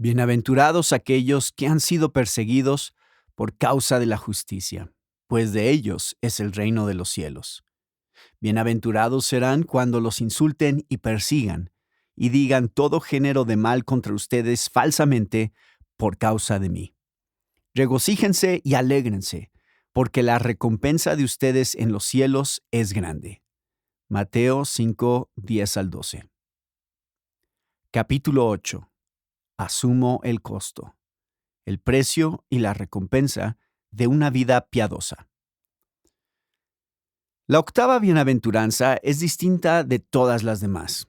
Bienaventurados aquellos que han sido perseguidos por causa de la justicia, pues de ellos es el reino de los cielos. Bienaventurados serán cuando los insulten y persigan, y digan todo género de mal contra ustedes falsamente por causa de mí. Regocíjense y alégrense, porque la recompensa de ustedes en los cielos es grande. Mateo 5, 10 al 12. Capítulo 8. Asumo el costo, el precio y la recompensa de una vida piadosa. La octava bienaventuranza es distinta de todas las demás.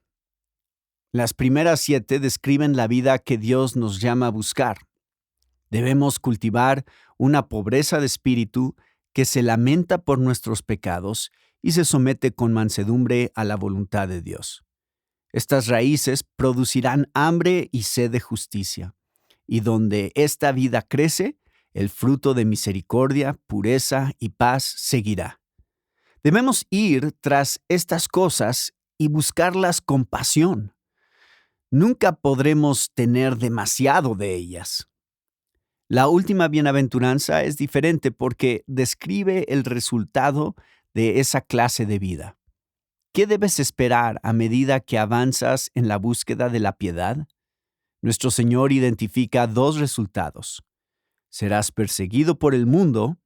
Las primeras 7 describen la vida que Dios nos llama a buscar. Debemos cultivar una pobreza de espíritu que se lamenta por nuestros pecados y se somete con mansedumbre a la voluntad de Dios. Estas raíces producirán hambre y sed de justicia, y donde esta vida crece, el fruto de misericordia, pureza y paz seguirá. Debemos ir tras estas cosas y buscarlas con pasión. Nunca podremos tener demasiado de ellas. La última bienaventuranza es diferente porque describe el resultado de esa clase de vida. ¿Qué debes esperar a medida que avanzas en la búsqueda de la piedad? Nuestro Señor identifica 2 resultados. Serás perseguido por el mundo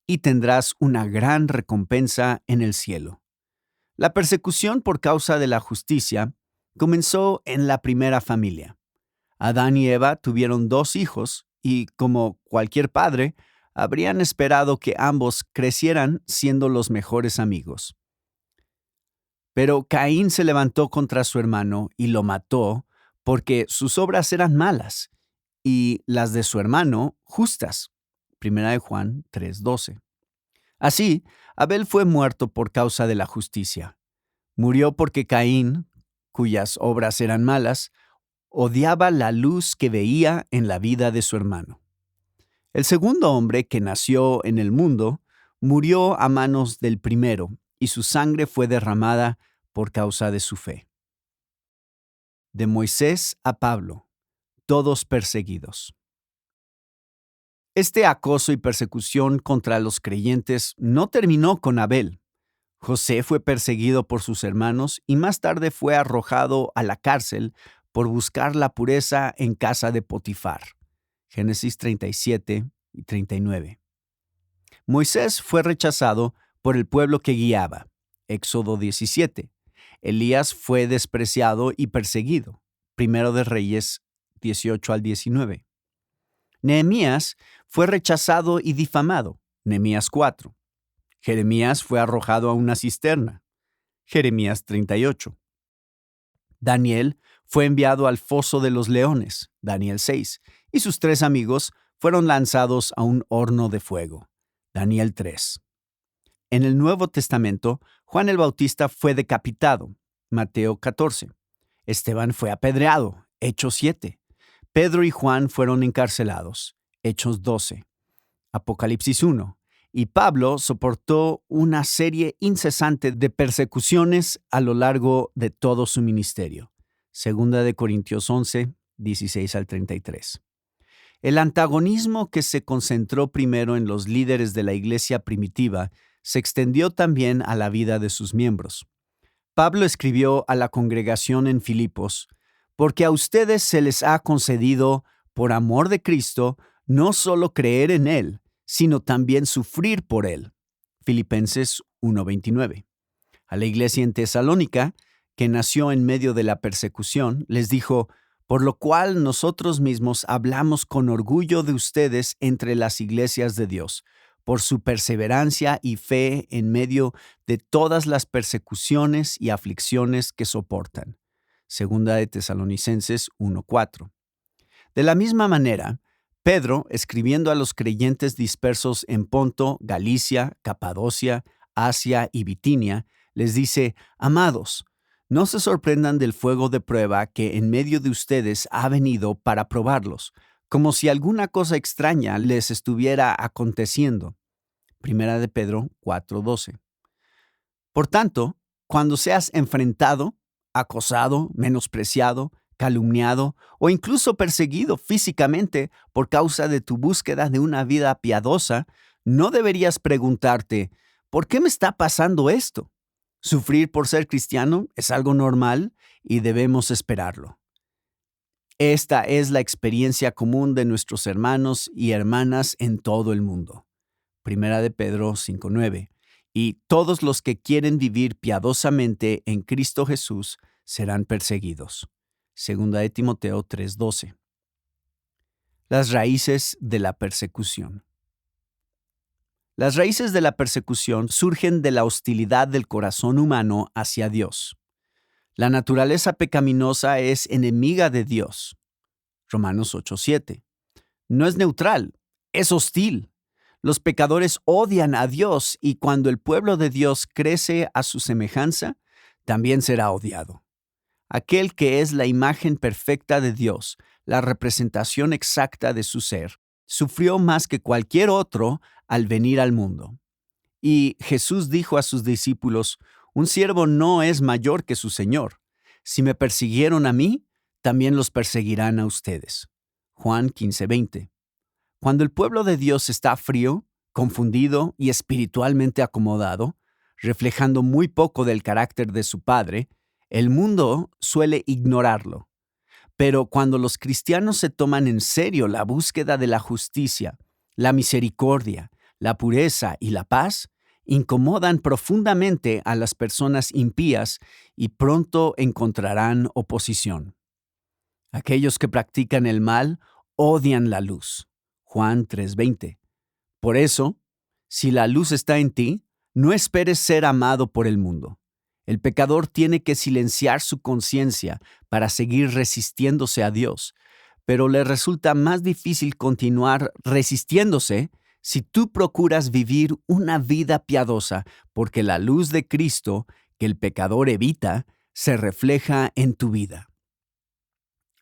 y tendrás una gran recompensa en el cielo. La persecución por causa de la justicia comenzó en la primera familia. Adán y Eva tuvieron 2 hijos y, como cualquier padre, habrían esperado que ambos crecieran siendo los mejores amigos. Pero Caín se levantó contra su hermano y lo mató porque sus obras eran malas y las de su hermano justas. Primera de Juan 3:12. Así, Abel fue muerto por causa de la justicia. Murió porque Caín, cuyas obras eran malas, odiaba la luz que veía en la vida de su hermano. El segundo hombre que nació en el mundo murió a manos del primero, y su sangre fue derramada por causa de su fe. De Moisés a Pablo, todos perseguidos. Este acoso y persecución contra los creyentes no terminó con Abel. José fue perseguido por sus hermanos y más tarde fue arrojado a la cárcel por buscar la pureza en casa de Potifar. Génesis 37 y 39. Moisés fue rechazado por el pueblo que guiaba. Éxodo 17. Elías fue despreciado y perseguido. Primero de Reyes 18 al 19. Nehemías fue rechazado y difamado. Nehemías 4. Jeremías fue arrojado a una cisterna. Jeremías 38. Daniel fue enviado al foso de los leones. Daniel 6. Y sus 3 amigos fueron lanzados a un horno de fuego. Daniel 3. En el Nuevo Testamento, Juan el Bautista fue decapitado. Mateo 14. Esteban fue apedreado. Hechos 7. Pedro y Juan fueron encarcelados. Hechos 12. Apocalipsis 1. Y Pablo soportó una serie incesante de persecuciones a lo largo de todo su ministerio. Segunda de Corintios 11, 16 al 33. El antagonismo que se concentró primero en los líderes de la iglesia primitiva se extendió también a la vida de sus miembros. Pablo escribió a la congregación en Filipos: porque a ustedes se les ha concedido, por amor de Cristo, no solo creer en Él, sino también sufrir por Él. Filipenses 1:29. A la iglesia en Tesalónica, que nació en medio de la persecución, les dijo: por lo cual nosotros mismos hablamos con orgullo de ustedes entre las iglesias de Dios, por su perseverancia y fe en medio de todas las persecuciones y aflicciones que soportan. Segunda de Tesalonicenses 1:4. De la misma manera, Pedro, escribiendo a los creyentes dispersos en Ponto, Galicia, Capadocia, Asia y Bitinia, les dice: amados, no se sorprendan del fuego de prueba que en medio de ustedes ha venido para probarlos, como si alguna cosa extraña les estuviera aconteciendo. Primera de Pedro 4:12. Por tanto, cuando seas enfrentado, acosado, menospreciado, calumniado o incluso perseguido físicamente por causa de tu búsqueda de una vida piadosa, no deberías preguntarte, ¿por qué me está pasando esto? Sufrir por ser cristiano es algo normal y debemos esperarlo. Esta es la experiencia común de nuestros hermanos y hermanas en todo el mundo. Primera de Pedro 5:9. Y todos los que quieren vivir piadosamente en Cristo Jesús serán perseguidos. Segunda de Timoteo 3:12. Las raíces de la persecución. Las raíces de la persecución surgen de la hostilidad del corazón humano hacia Dios. La naturaleza pecaminosa es enemiga de Dios. Romanos 8:7. No es neutral, es hostil. Los pecadores odian a Dios y cuando el pueblo de Dios crece a su semejanza, también será odiado. Aquel que es la imagen perfecta de Dios, la representación exacta de su ser, sufrió más que cualquier otro al venir al mundo. Y Jesús dijo a sus discípulos, un siervo no es mayor que su Señor. Si me persiguieron a mí, también los perseguirán a ustedes. Juan 15:20. Cuando el pueblo de Dios está frío, confundido y espiritualmente acomodado, reflejando muy poco del carácter de su Padre, el mundo suele ignorarlo. Pero cuando los cristianos se toman en serio la búsqueda de la justicia, la misericordia, la pureza y la paz, incomodan profundamente a las personas impías y pronto encontrarán oposición. Aquellos que practican el mal odian la luz. Juan 3:20. Por eso, si la luz está en ti, no esperes ser amado por el mundo. El pecador tiene que silenciar su conciencia para seguir resistiéndose a Dios, pero le resulta más difícil continuar resistiéndose si tú procuras vivir una vida piadosa, porque la luz de Cristo, que el pecador evita, se refleja en tu vida.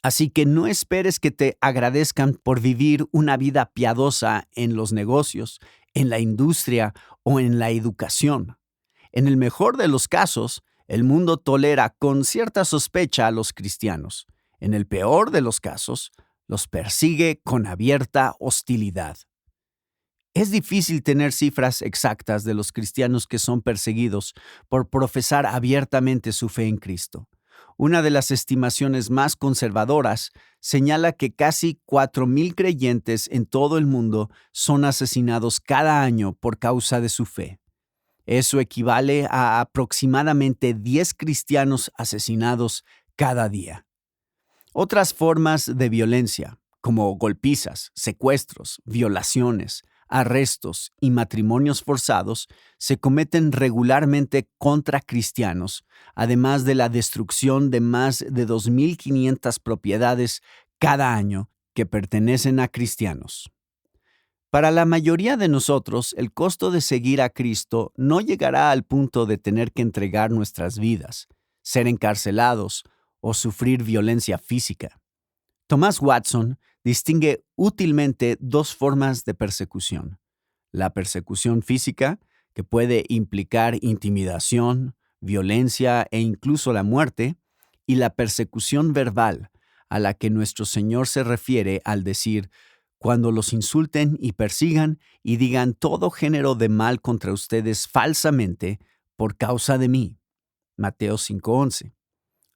Así que no esperes que te agradezcan por vivir una vida piadosa en los negocios, en la industria o en la educación. En el mejor de los casos, el mundo tolera con cierta sospecha a los cristianos. En el peor de los casos, los persigue con abierta hostilidad. Es difícil tener cifras exactas de los cristianos que son perseguidos por profesar abiertamente su fe en Cristo. Una de las estimaciones más conservadoras señala que casi 4,000 creyentes en todo el mundo son asesinados cada año por causa de su fe. Eso equivale a aproximadamente 10 cristianos asesinados cada día. Otras formas de violencia, como golpizas, secuestros, violaciones, arrestos y matrimonios forzados, se cometen regularmente contra cristianos, además de la destrucción de más de 2,500 propiedades cada año que pertenecen a cristianos. Para la mayoría de nosotros, el costo de seguir a Cristo no llegará al punto de tener que entregar nuestras vidas, ser encarcelados o sufrir violencia física. Thomas Watson distingue útilmente dos formas de persecución: la persecución física, que puede implicar intimidación, violencia e incluso la muerte, y la persecución verbal, a la que nuestro Señor se refiere al decir: cuando los insulten y persigan y digan todo género de mal contra ustedes falsamente por causa de mí. Mateo 5:11.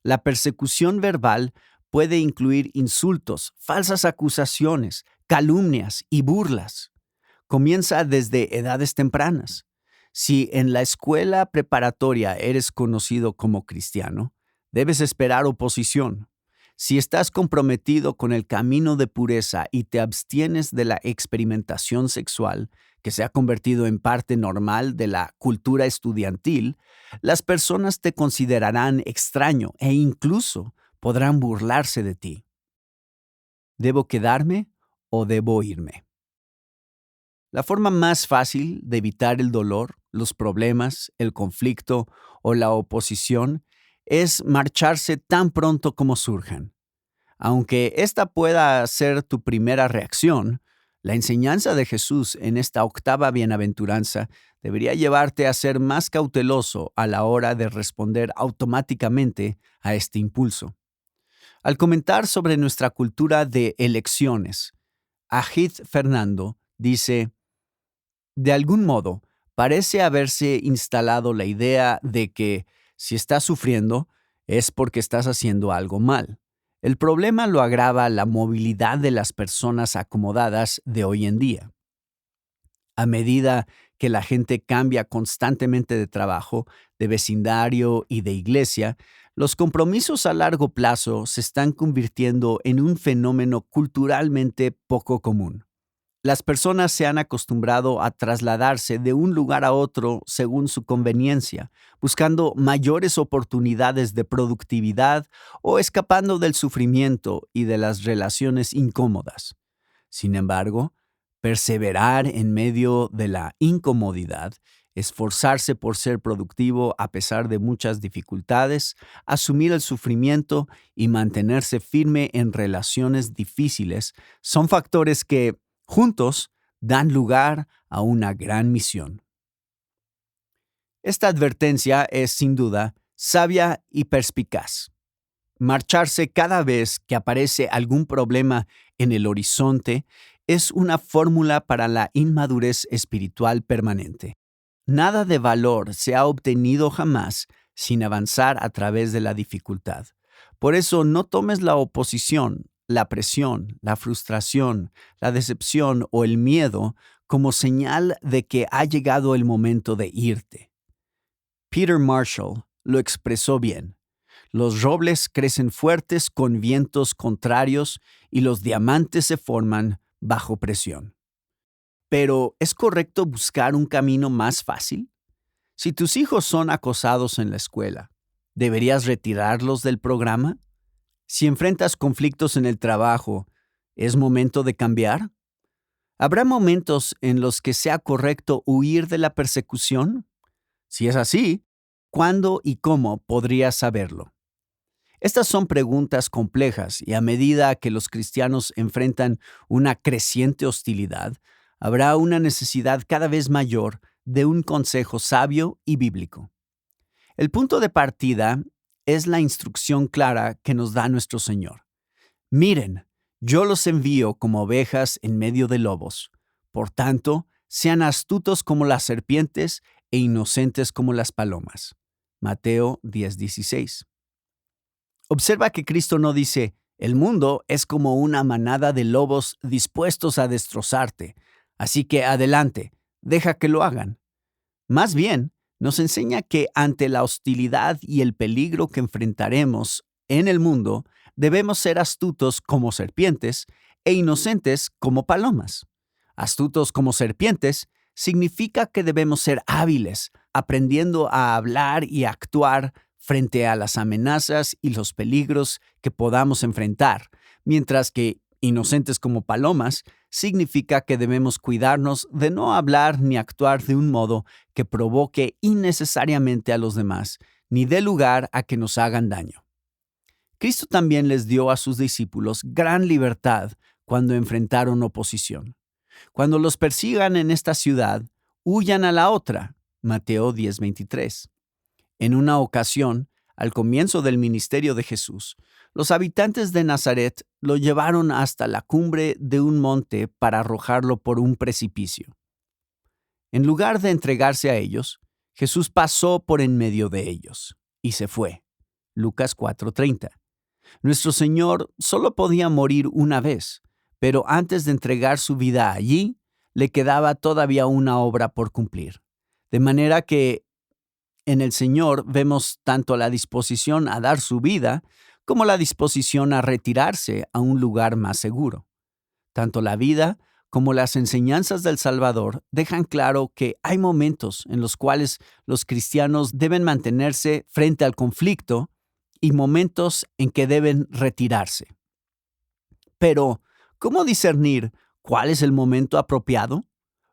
La persecución verbal puede incluir insultos, falsas acusaciones, calumnias y burlas. Comienza desde edades tempranas. Si en la escuela preparatoria eres conocido como cristiano, debes esperar oposición. Si estás comprometido con el camino de pureza y te abstienes de la experimentación sexual, que se ha convertido en parte normal de la cultura estudiantil, las personas te considerarán extraño e incluso podrán burlarse de ti. ¿Debo quedarme o debo irme? La forma más fácil de evitar el dolor, los problemas, el conflicto o la oposición es marcharse tan pronto como surjan. Aunque esta pueda ser tu primera reacción, la enseñanza de Jesús en esta octava bienaventuranza debería llevarte a ser más cauteloso a la hora de responder automáticamente a este impulso. Al comentar sobre nuestra cultura de elecciones, Agid Fernando dice: de algún modo, parece haberse instalado la idea de que si estás sufriendo es porque estás haciendo algo mal. El problema lo agrava la movilidad de las personas acomodadas de hoy en día. A medida que la gente cambia constantemente de trabajo, de vecindario y de iglesia, los compromisos a largo plazo se están convirtiendo en un fenómeno culturalmente poco común. Las personas se han acostumbrado a trasladarse de un lugar a otro según su conveniencia, buscando mayores oportunidades de productividad o escapando del sufrimiento y de las relaciones incómodas. Sin embargo, perseverar en medio de la incomodidad, esforzarse por ser productivo a pesar de muchas dificultades, asumir el sufrimiento y mantenerse firme en relaciones difíciles son factores que, juntos, dan lugar a una gran misión. Esta advertencia es, sin duda, sabia y perspicaz. Marcharse cada vez que aparece algún problema en el horizonte es una fórmula para la inmadurez espiritual permanente. Nada de valor se ha obtenido jamás sin avanzar a través de la dificultad. Por eso no tomes la oposición, la presión, la frustración, la decepción o el miedo como señal de que ha llegado el momento de irte. Peter Marshall lo expresó bien. Los robles crecen fuertes con vientos contrarios y los diamantes se forman bajo presión. Pero, ¿es correcto buscar un camino más fácil? Si tus hijos son acosados en la escuela, ¿deberías retirarlos del programa? Si enfrentas conflictos en el trabajo, ¿es momento de cambiar? ¿Habrá momentos en los que sea correcto huir de la persecución? Si es así, ¿cuándo y cómo podrías saberlo? Estas son preguntas complejas y a medida que los cristianos enfrentan una creciente hostilidad, habrá una necesidad cada vez mayor de un consejo sabio y bíblico. El punto de partida es la instrucción clara que nos da nuestro Señor. Miren, yo los envío como ovejas en medio de lobos. Por tanto, sean astutos como las serpientes e inocentes como las palomas. Mateo 10:16. Observa que Cristo no dice: el mundo es como una manada de lobos dispuestos a destrozarte, así que adelante, deja que lo hagan. Más bien, nos enseña que ante la hostilidad y el peligro que enfrentaremos en el mundo, debemos ser astutos como serpientes e inocentes como palomas. Astutos como serpientes significa que debemos ser hábiles, aprendiendo a hablar y actuar frente a las amenazas y los peligros que podamos enfrentar, mientras que inocentes como palomas significa que debemos cuidarnos de no hablar ni actuar de un modo que provoque innecesariamente a los demás, ni dé lugar a que nos hagan daño. Cristo también les dio a sus discípulos gran libertad cuando enfrentaron oposición. Cuando los persigan en esta ciudad, huyan a la otra. Mateo 10:23. En una ocasión, al comienzo del ministerio de Jesús, los habitantes de Nazaret lo llevaron hasta la cumbre de un monte para arrojarlo por un precipicio. En lugar de entregarse a ellos, Jesús pasó por en medio de ellos y se fue. Lucas 4:30. Nuestro Señor solo podía morir una vez, pero antes de entregar su vida allí, le quedaba todavía una obra por cumplir. De manera que en el Señor vemos tanto la disposición a dar su vida como la disposición a retirarse a un lugar más seguro. Tanto la vida como las enseñanzas del Salvador dejan claro que hay momentos en los cuales los cristianos deben mantenerse frente al conflicto y momentos en que deben retirarse. Pero, ¿cómo discernir cuál es el momento apropiado?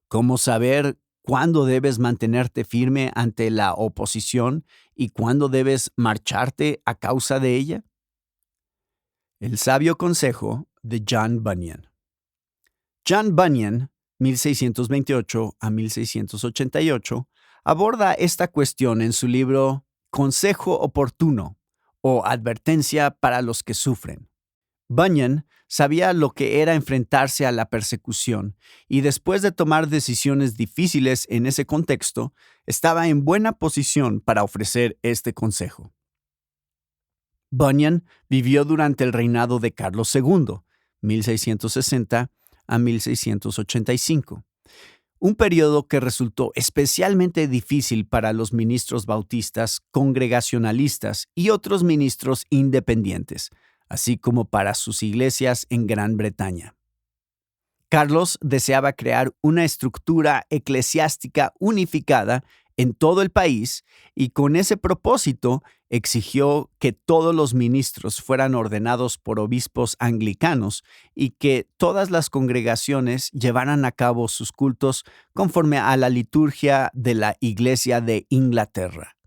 ¿Cómo saber cuándo debes mantenerte firme ante la oposición y cuándo debes marcharte a causa de ella? El sabio consejo de John Bunyan. John Bunyan, 1628 a 1688, aborda esta cuestión en su libro Consejo Oportuno, o advertencia para los que sufren. Bunyan sabía lo que era enfrentarse a la persecución y después de tomar decisiones difíciles en ese contexto, estaba en buena posición para ofrecer este consejo. Bunyan vivió durante el reinado de Carlos II, 1660 a 1685, un periodo que resultó especialmente difícil para los ministros bautistas, congregacionalistas y otros ministros independientes, así como para sus iglesias en Gran Bretaña. Carlos deseaba crear una estructura eclesiástica unificada en todo el país y con ese propósito exigió que todos los ministros fueran ordenados por obispos anglicanos y que todas las congregaciones llevaran a cabo sus cultos conforme a la liturgia de la Iglesia de Inglaterra.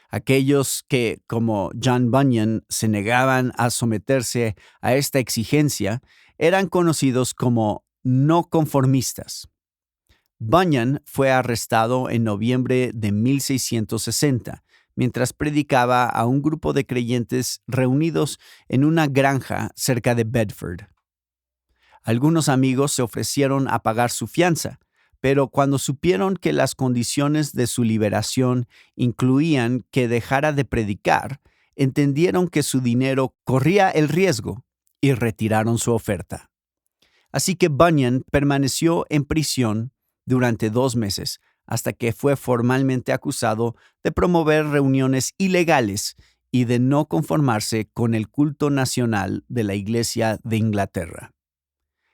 Aquellos que, como John Bunyan, se negaban a someterse a esta exigencia eran conocidos como no conformistas. Bunyan fue arrestado en noviembre de 1660, mientras predicaba a un grupo de creyentes reunidos en una granja cerca de Bedford. Algunos amigos se ofrecieron a pagar su fianza, pero cuando supieron que las condiciones de su liberación incluían que dejara de predicar, entendieron que su dinero corría el riesgo y retiraron su oferta. Así que Bunyan permaneció en prisión durante 2 meses, hasta que fue formalmente acusado de promover reuniones ilegales y de no conformarse con el culto nacional de la Iglesia de Inglaterra.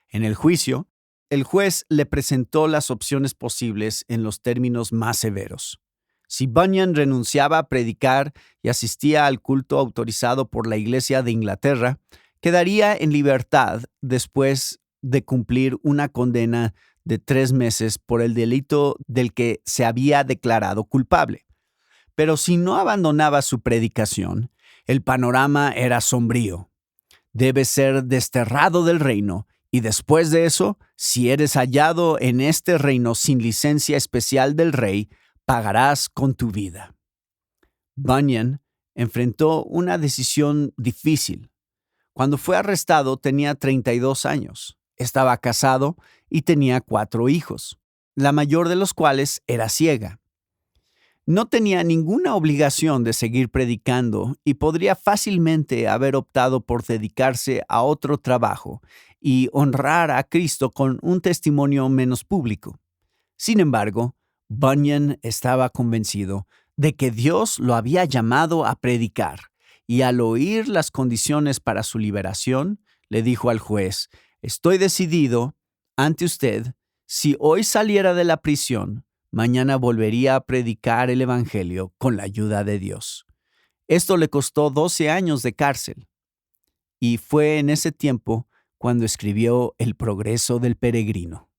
En el juicio, el juez le presentó las opciones posibles en los términos más severos. Si Bunyan renunciaba a predicar y asistía al culto autorizado por la Iglesia de Inglaterra, quedaría en libertad después de cumplir una condena de 3 meses por el delito del que se había declarado culpable. Pero si no abandonaba su predicación, el panorama era sombrío. Debes ser desterrado del reino y después de eso, si eres hallado en este reino sin licencia especial del rey, pagarás con tu vida. Bunyan enfrentó una decisión difícil. Cuando fue arrestado tenía 32 años. Estaba casado y tenía 4 hijos, la mayor de los cuales era ciega. No tenía ninguna obligación de seguir predicando y podría fácilmente haber optado por dedicarse a otro trabajo y honrar a Cristo con un testimonio menos público. Sin embargo, Bunyan estaba convencido de que Dios lo había llamado a predicar y al oír las condiciones para su liberación, le dijo al juez: «Estoy decidido ante usted, si hoy saliera de la prisión, mañana volvería a predicar el Evangelio con la ayuda de Dios». Esto le costó 12 años de cárcel. Y fue en ese tiempo cuando escribió El progreso del peregrino.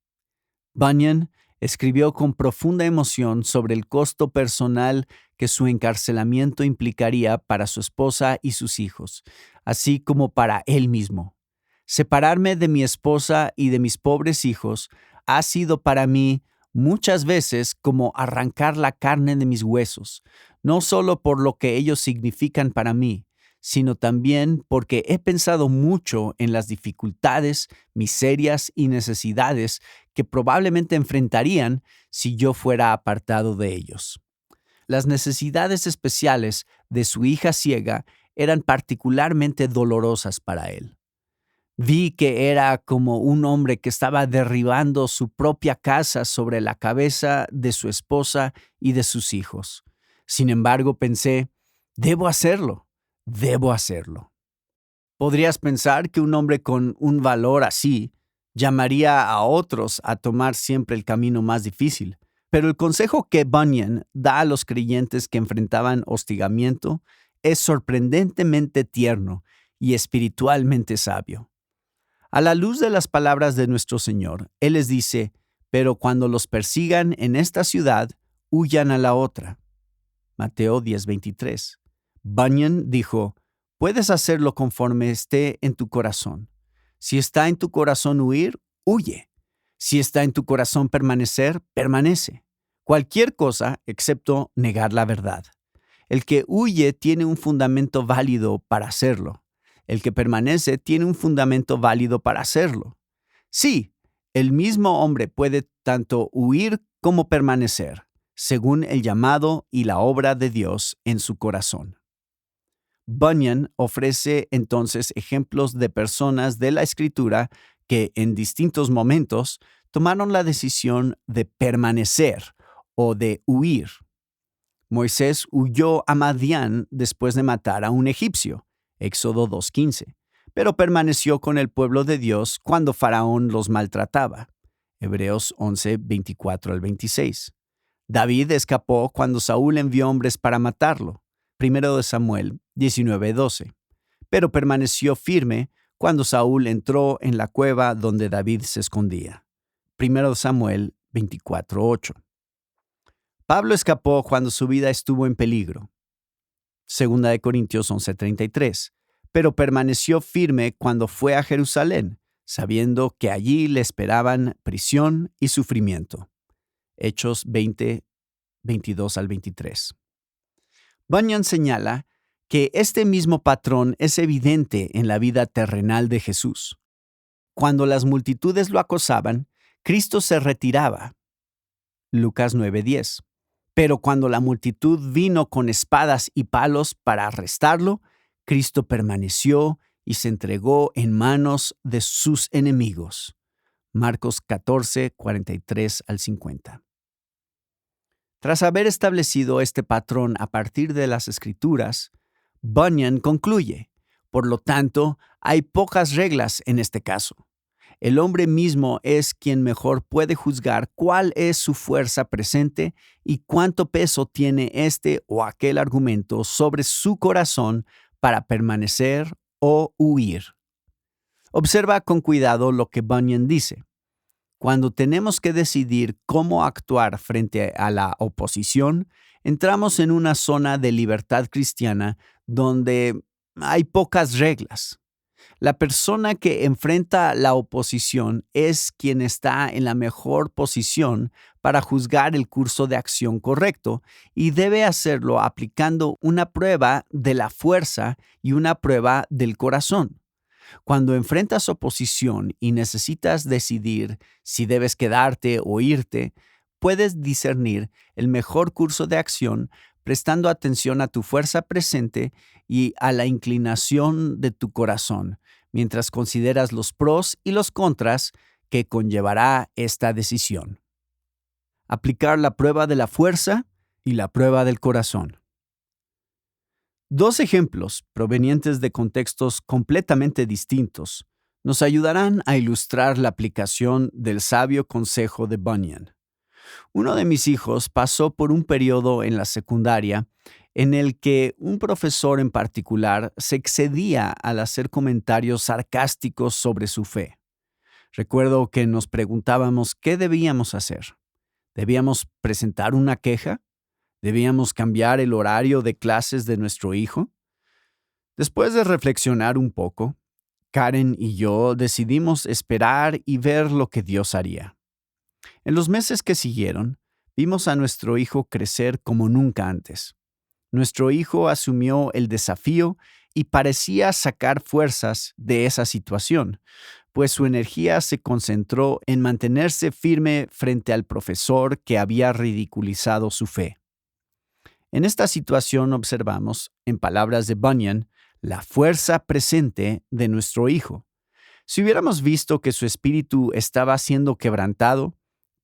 Bunyan escribió con profunda emoción sobre el costo personal que su encarcelamiento implicaría para su esposa y sus hijos, así como para él mismo. Separarme de mi esposa y de mis pobres hijos ha sido para mí muchas veces como arrancar la carne de mis huesos, no solo por lo que ellos significan para mí, sino también porque he pensado mucho en las dificultades, miserias y necesidades que probablemente enfrentarían si yo fuera apartado de ellos. Las necesidades especiales de su hija ciega eran particularmente dolorosas para él. Vi que era como un hombre que estaba derribando su propia casa sobre la cabeza de su esposa y de sus hijos. Sin embargo, pensé, debo hacerlo. Podrías pensar que un hombre con un valor así llamaría a otros a tomar siempre el camino más difícil, pero el consejo que Bunyan da a los creyentes que enfrentaban hostigamiento es sorprendentemente tierno y espiritualmente sabio. A la luz de las palabras de nuestro Señor, Él les dice: «Pero cuando los persigan en esta ciudad, huyan a la otra». Mateo 10:23. Bunyan dijo: «Puedes hacerlo conforme esté en tu corazón. Si está en tu corazón huir, huye. Si está en tu corazón permanecer, permanece. Cualquier cosa excepto negar la verdad». El que huye tiene un fundamento válido para hacerlo. El que permanece tiene un fundamento válido para hacerlo. Sí, el mismo hombre puede tanto huir como permanecer, según el llamado y la obra de Dios en su corazón. Bunyan ofrece entonces ejemplos de personas de la Escritura que en distintos momentos tomaron la decisión de permanecer o de huir. Moisés huyó a Madián después de matar a un egipcio, Éxodo 2:15, pero permaneció con el pueblo de Dios cuando Faraón los maltrataba, Hebreos 11:24 al 26. David escapó cuando Saúl envió hombres para matarlo, 1 Samuel 19:12, pero permaneció firme cuando Saúl entró en la cueva donde David se escondía, 1 Samuel 24:8. Pablo escapó cuando su vida estuvo en peligro, 2 Corintios 11:33, pero permaneció firme cuando fue a Jerusalén, sabiendo que allí le esperaban prisión y sufrimiento, Hechos 20:22 al 23. Bunyan señala que este mismo patrón es evidente en la vida terrenal de Jesús. Cuando las multitudes lo acosaban, Cristo se retiraba, Lucas 9:10. Pero cuando la multitud vino con espadas y palos para arrestarlo, Cristo permaneció y se entregó en manos de sus enemigos. Marcos 14:43 al 50. Tras haber establecido este patrón a partir de las Escrituras, Bunyan concluye: por lo tanto, hay pocas reglas en este caso. El hombre mismo es quien mejor puede juzgar cuál es su fuerza presente y cuánto peso tiene este o aquel argumento sobre su corazón para permanecer o huir. Observa con cuidado lo que Bunyan dice. Cuando tenemos que decidir cómo actuar frente a la oposición, entramos en una zona de libertad cristiana donde hay pocas reglas. La persona que enfrenta la oposición es quien está en la mejor posición para juzgar el curso de acción correcto y debe hacerlo aplicando una prueba de la fuerza y una prueba del corazón. Cuando enfrentas oposición y necesitas decidir si debes quedarte o irte, puedes discernir el mejor curso de acción prestando atención a tu fuerza presente y a la inclinación de tu corazón, mientras consideras los pros y los contras que conllevará esta decisión. Aplicar la prueba de la fuerza y la prueba del corazón. Dos ejemplos, provenientes de contextos completamente distintos, nos ayudarán a ilustrar la aplicación del sabio consejo de Bunyan. Uno de mis hijos pasó por un periodo en la secundaria en el que un profesor en particular se excedía al hacer comentarios sarcásticos sobre su fe. Recuerdo que nos preguntábamos qué debíamos hacer. ¿Debíamos presentar una queja? ¿Debíamos cambiar el horario de clases de nuestro hijo? Después de reflexionar un poco, Karen y yo decidimos esperar y ver lo que Dios haría. En los meses que siguieron, vimos a nuestro hijo crecer como nunca antes. Nuestro hijo asumió el desafío y parecía sacar fuerzas de esa situación, pues su energía se concentró en mantenerse firme frente al profesor que había ridiculizado su fe. En esta situación observamos, en palabras de Bunyan, la fuerza presente de nuestro hijo. Si hubiéramos visto que su espíritu estaba siendo quebrantado,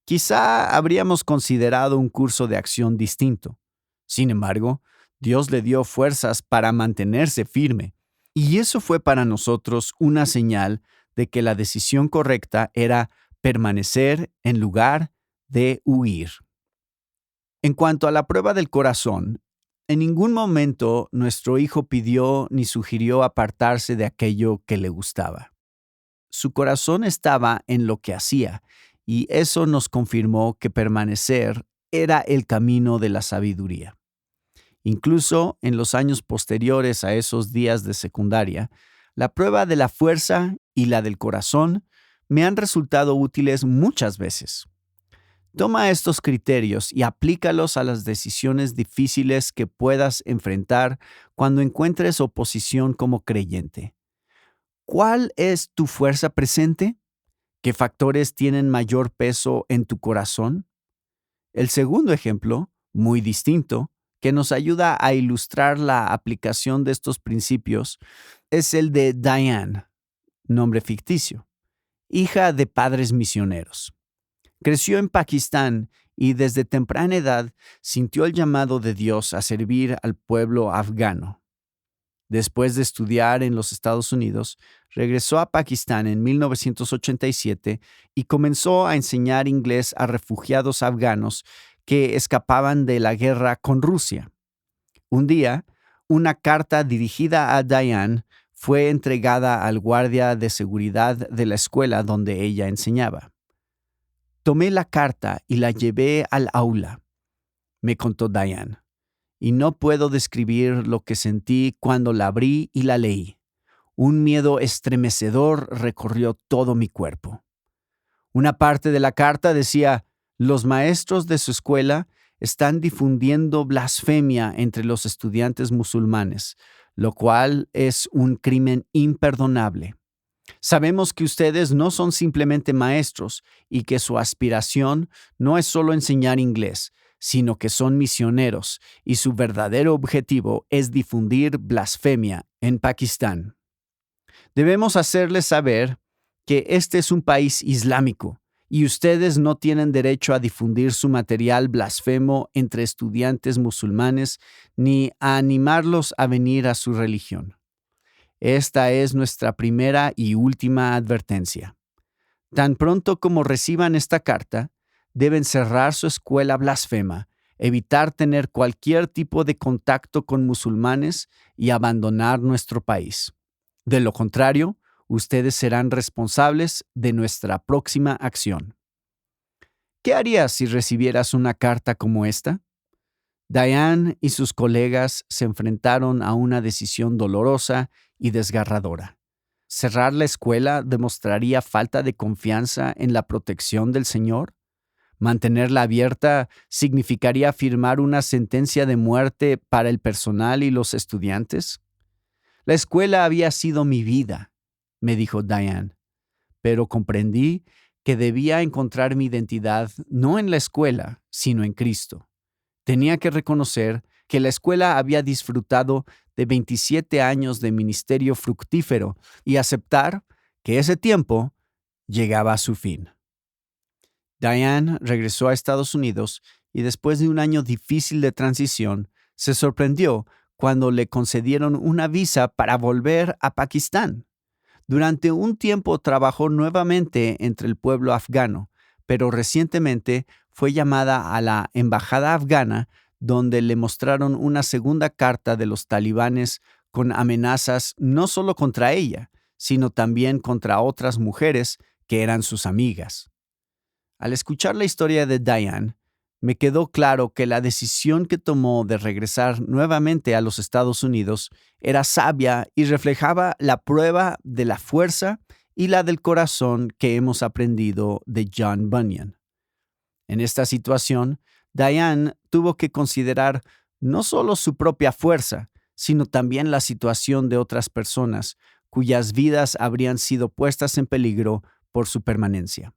quizá habríamos considerado un curso de acción distinto. Sin embargo, Dios le dio fuerzas para mantenerse firme, y eso fue para nosotros una señal de que la decisión correcta era permanecer en lugar de huir. En cuanto a la prueba del corazón, en ningún momento nuestro hijo pidió ni sugirió apartarse de aquello que le gustaba. Su corazón estaba en lo que hacía, y eso nos confirmó que permanecer era el camino de la sabiduría. Incluso en los años posteriores a esos días de secundaria, la prueba de la fuerza y la del corazón me han resultado útiles muchas veces. Toma estos criterios y aplícalos a las decisiones difíciles que puedas enfrentar cuando encuentres oposición como creyente. ¿Cuál es tu fuerza presente? ¿Qué factores tienen mayor peso en tu corazón? El segundo ejemplo, muy distinto, que nos ayuda a ilustrar la aplicación de estos principios, es el de Diane, nombre ficticio, hija de padres misioneros. Creció en Pakistán y desde temprana edad sintió el llamado de Dios a servir al pueblo afgano. Después de estudiar en los Estados Unidos, regresó a Pakistán en 1987 y comenzó a enseñar inglés a refugiados afganos que escapaban de la guerra con Rusia. Un día, una carta dirigida a Diane fue entregada al guardia de seguridad de la escuela donde ella enseñaba. Tomé la carta y la llevé al aula, me contó Diane, y no puedo describir lo que sentí cuando la abrí y la leí. Un miedo estremecedor recorrió todo mi cuerpo. Una parte de la carta decía: los maestros de su escuela están difundiendo blasfemia entre los estudiantes musulmanes, lo cual es un crimen imperdonable. Sabemos que ustedes no son simplemente maestros y que su aspiración no es solo enseñar inglés, sino que son misioneros y su verdadero objetivo es difundir blasfemia en Pakistán. Debemos hacerles saber que este es un país islámico y ustedes no tienen derecho a difundir su material blasfemo entre estudiantes musulmanes ni a animarlos a venir a su religión. Esta es nuestra primera y última advertencia. Tan pronto como reciban esta carta, deben cerrar su escuela blasfema, evitar tener cualquier tipo de contacto con musulmanes y abandonar nuestro país. De lo contrario, ustedes serán responsables de nuestra próxima acción. ¿Qué harías si recibieras una carta como esta? Diane y sus colegas se enfrentaron a una decisión dolorosa y desgarradora. ¿Cerrar la escuela demostraría falta de confianza en la protección del Señor? ¿Mantenerla abierta significaría firmar una sentencia de muerte para el personal y los estudiantes? La escuela había sido mi vida, me dijo Diane, pero comprendí que debía encontrar mi identidad no en la escuela, sino en Cristo. Tenía que reconocer que la escuela había disfrutado de 27 años de ministerio fructífero y aceptar que ese tiempo llegaba a su fin. Diane regresó a Estados Unidos y después de un año difícil de transición, se sorprendió cuando le concedieron una visa para volver a Pakistán. Durante un tiempo trabajó nuevamente entre el pueblo afgano, pero recientemente fue llamada a la embajada afgana, donde le mostraron una segunda carta de los talibanes con amenazas no solo contra ella, sino también contra otras mujeres que eran sus amigas. Al escuchar la historia de Diane, me quedó claro que la decisión que tomó de regresar nuevamente a los Estados Unidos era sabia y reflejaba la prueba de la fuerza y la del corazón que hemos aprendido de John Bunyan. En esta situación, Diane tuvo que considerar no solo su propia fuerza, sino también la situación de otras personas cuyas vidas habrían sido puestas en peligro por su permanencia.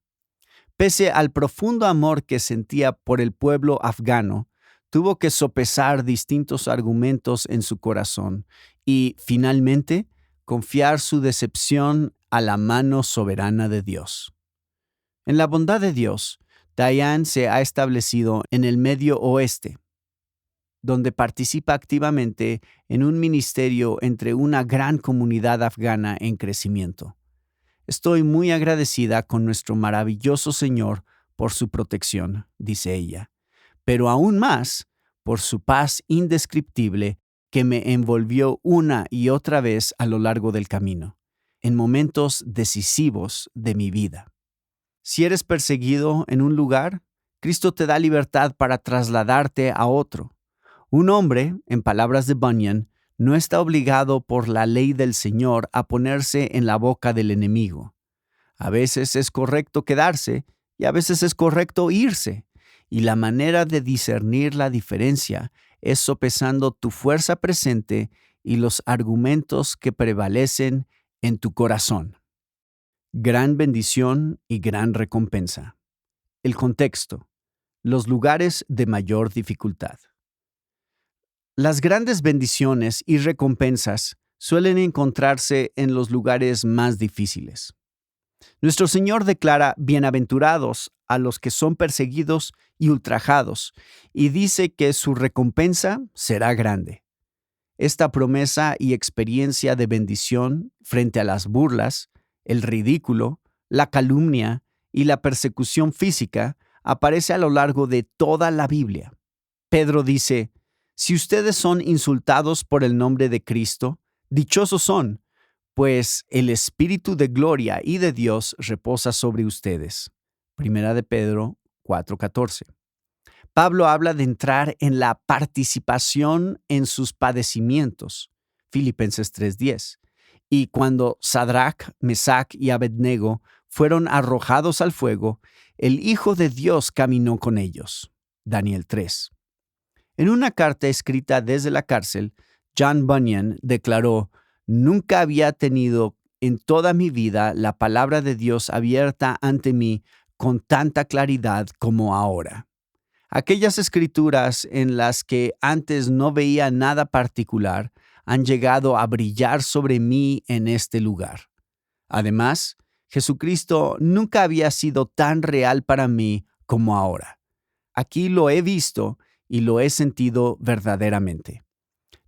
Pese al profundo amor que sentía por el pueblo afgano, tuvo que sopesar distintos argumentos en su corazón y, finalmente, confiar su decepción a la mano soberana de Dios. En la bondad de Dios, Diane se ha establecido en el Medio Oeste, donde participa activamente en un ministerio entre una gran comunidad afgana en crecimiento. Estoy muy agradecida con nuestro maravilloso Señor por su protección, dice ella, pero aún más por su paz indescriptible que me envolvió una y otra vez a lo largo del camino, en momentos decisivos de mi vida. Si eres perseguido en un lugar, Cristo te da libertad para trasladarte a otro. Un hombre, en palabras de Bunyan, no está obligado por la ley del Señor a ponerse en la boca del enemigo. A veces es correcto quedarse y a veces es correcto irse, y la manera de discernir la diferencia es sopesando tu fuerza presente y los argumentos que prevalecen en tu corazón. Gran bendición y gran recompensa. El contexto. Los lugares de mayor dificultad. Las grandes bendiciones y recompensas suelen encontrarse en los lugares más difíciles. Nuestro Señor declara bienaventurados a los que son perseguidos y ultrajados, y dice que su recompensa será grande. Esta promesa y experiencia de bendición frente a las burlas, el ridículo, la calumnia y la persecución física aparece a lo largo de toda la Biblia. Pedro dice: si ustedes son insultados por el nombre de Cristo, dichosos son, pues el Espíritu de gloria y de Dios reposa sobre ustedes. Primera de Pedro 4:14. Pablo habla de entrar en la participación en sus padecimientos. Filipenses 3:10. Y cuando Sadrach, Mesach y Abednego fueron arrojados al fuego, el Hijo de Dios caminó con ellos. Daniel 3. En una carta escrita desde la cárcel, John Bunyan declaró: nunca había tenido en toda mi vida la palabra de Dios abierta ante mí con tanta claridad como ahora. Aquellas escrituras en las que antes no veía nada particular han llegado a brillar sobre mí en este lugar. Además, Jesucristo nunca había sido tan real para mí como ahora. Aquí lo he visto y lo he sentido verdaderamente.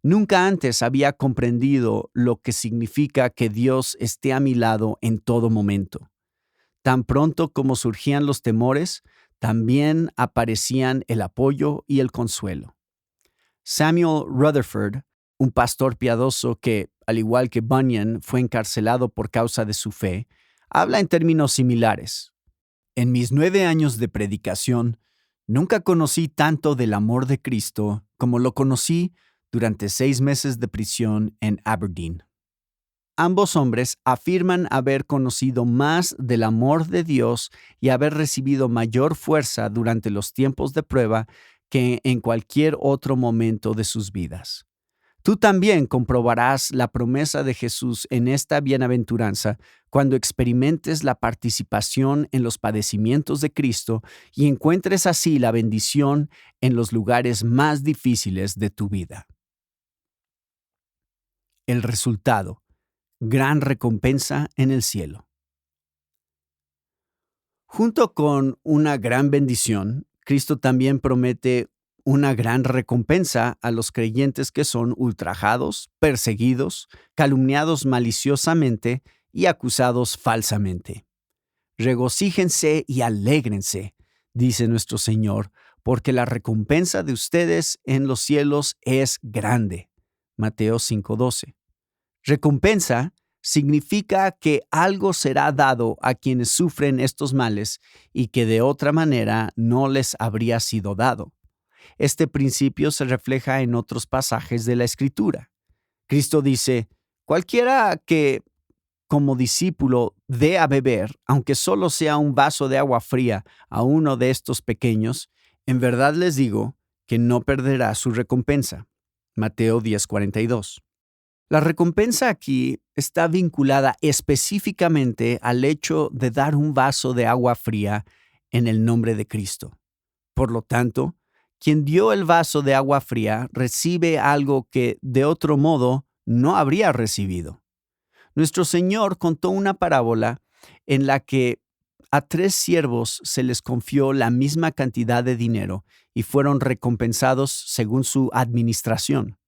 Nunca antes había comprendido lo que significa que Dios esté a mi lado en todo momento. Tan pronto como surgían los temores, también aparecían el apoyo y el consuelo. Samuel Rutherford, un pastor piadoso que, al igual que Bunyan, fue encarcelado por causa de su fe, habla en términos similares. En mis 9 años de predicación, nunca conocí tanto del amor de Cristo como lo conocí durante 6 meses de prisión en Aberdeen. Ambos hombres afirman haber conocido más del amor de Dios y haber recibido mayor fuerza durante los tiempos de prueba que en cualquier otro momento de sus vidas. Tú también comprobarás la promesa de Jesús en esta bienaventuranza cuando experimentes la participación en los padecimientos de Cristo y encuentres así la bendición en los lugares más difíciles de tu vida. El resultado: gran recompensa en el cielo. Junto con una gran bendición, Cristo también promete una gran recompensa a los creyentes que son ultrajados, perseguidos, calumniados maliciosamente y acusados falsamente. Regocíjense y alégrense, dice nuestro Señor, porque la recompensa de ustedes en los cielos es grande. Mateo 5:12. Recompensa significa que algo será dado a quienes sufren estos males y que de otra manera no les habría sido dado. Este principio se refleja en otros pasajes de la Escritura. Cristo dice: cualquiera que, como discípulo, dé a beber, aunque solo sea un vaso de agua fría, a uno de estos pequeños, en verdad les digo que no perderá su recompensa. Mateo 10:42. La recompensa aquí está vinculada específicamente al hecho de dar un vaso de agua fría en el nombre de Cristo. Por lo tanto, quien dio el vaso de agua fría recibe algo que de otro modo no habría recibido. Nuestro Señor contó una parábola en la que a 3 siervos se les confió la misma cantidad de dinero y fueron recompensados según su administración.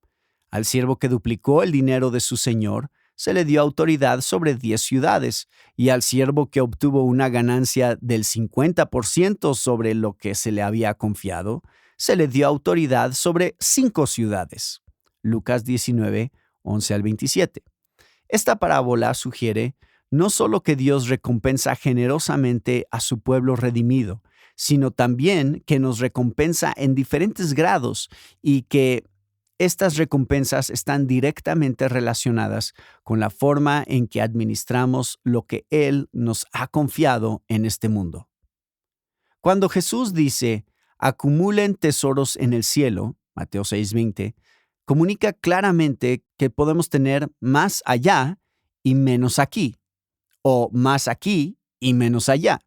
Al siervo que duplicó el dinero de su señor, se le dio autoridad sobre 10 ciudades, y al siervo que obtuvo una ganancia del 50% sobre lo que se le había confiado, se le dio autoridad sobre 5 ciudades. Lucas 19, 11 al 27. Esta parábola sugiere no solo que Dios recompensa generosamente a su pueblo redimido, sino también que nos recompensa en diferentes grados y que estas recompensas están directamente relacionadas con la forma en que administramos lo que Él nos ha confiado en este mundo. Cuando Jesús dice: acumulen tesoros en el cielo, Mateo 6:20, comunica claramente que podemos tener más allá y menos aquí, o más aquí y menos allá.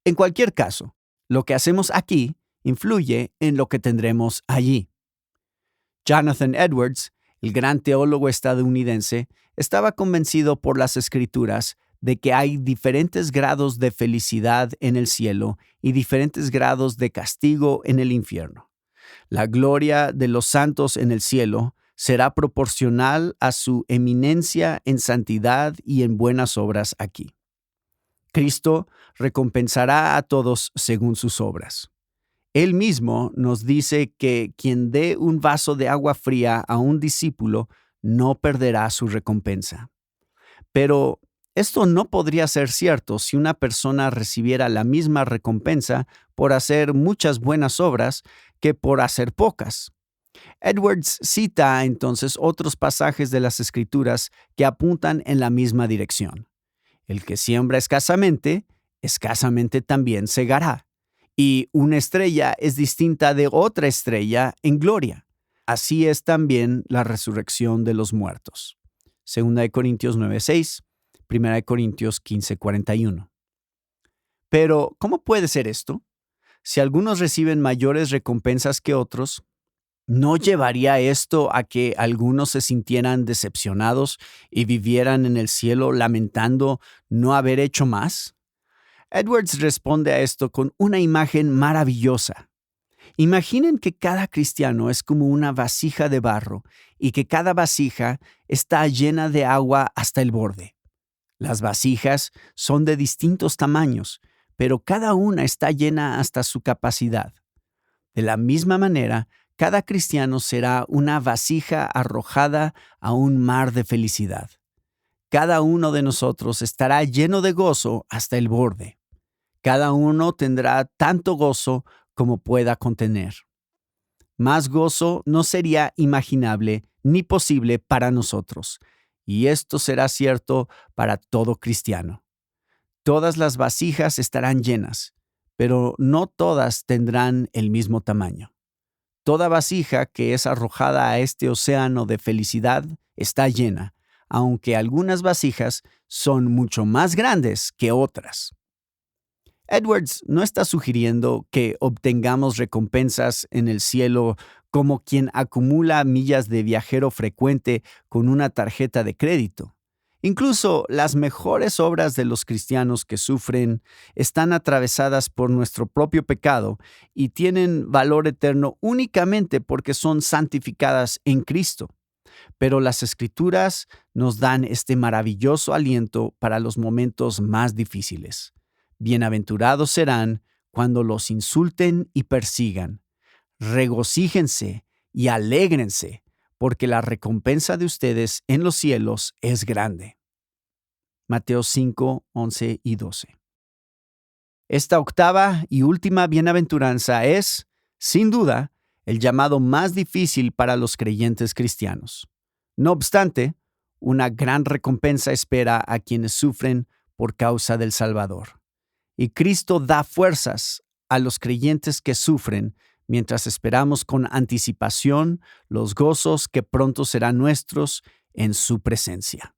En cualquier caso, lo que hacemos aquí influye en lo que tendremos allí. Jonathan Edwards, el gran teólogo estadounidense, estaba convencido por las Escrituras de que hay diferentes grados de felicidad en el cielo y diferentes grados de castigo en el infierno. La gloria de los santos en el cielo será proporcional a su eminencia en santidad y en buenas obras aquí. Cristo recompensará a todos según sus obras. Él mismo nos dice que quien dé un vaso de agua fría a un discípulo no perderá su recompensa. Pero esto no podría ser cierto si una persona recibiera la misma recompensa por hacer muchas buenas obras que por hacer pocas. Edwards cita entonces otros pasajes de las Escrituras que apuntan en la misma dirección. El que siembra escasamente, escasamente también segará. Y una estrella es distinta de otra estrella en gloria. Así es también la resurrección de los muertos. 2 Corintios 9:6, 1 Corintios 15:41. Pero, ¿cómo puede ser esto? Si algunos reciben mayores recompensas que otros, ¿no llevaría esto a que algunos se sintieran decepcionados y vivieran en el cielo lamentando no haber hecho más? Edwards responde a esto con una imagen maravillosa. Imaginen que cada cristiano es como una vasija de barro y que cada vasija está llena de agua hasta el borde. Las vasijas son de distintos tamaños, pero cada una está llena hasta su capacidad. De la misma manera, cada cristiano será una vasija arrojada a un mar de felicidad. Cada uno de nosotros estará lleno de gozo hasta el borde. Cada uno tendrá tanto gozo como pueda contener. Más gozo no sería imaginable ni posible para nosotros, y esto será cierto para todo cristiano. Todas las vasijas estarán llenas, pero no todas tendrán el mismo tamaño. Toda vasija que es arrojada a este océano de felicidad está llena, aunque algunas vasijas son mucho más grandes que otras. Edwards no está sugiriendo que obtengamos recompensas en el cielo como quien acumula millas de viajero frecuente con una tarjeta de crédito. Incluso las mejores obras de los cristianos que sufren están atravesadas por nuestro propio pecado y tienen valor eterno únicamente porque son santificadas en Cristo. Pero las Escrituras nos dan este maravilloso aliento para los momentos más difíciles. Bienaventurados serán cuando los insulten y persigan. Regocíjense y alégrense, porque la recompensa de ustedes en los cielos es grande. Mateo 5, 11 y 12. Esta octava y última bienaventuranza es, sin duda, el llamado más difícil para los creyentes cristianos. No obstante, una gran recompensa espera a quienes sufren por causa del Salvador. Y Cristo da fuerzas a los creyentes que sufren mientras esperamos con anticipación los gozos que pronto serán nuestros en su presencia.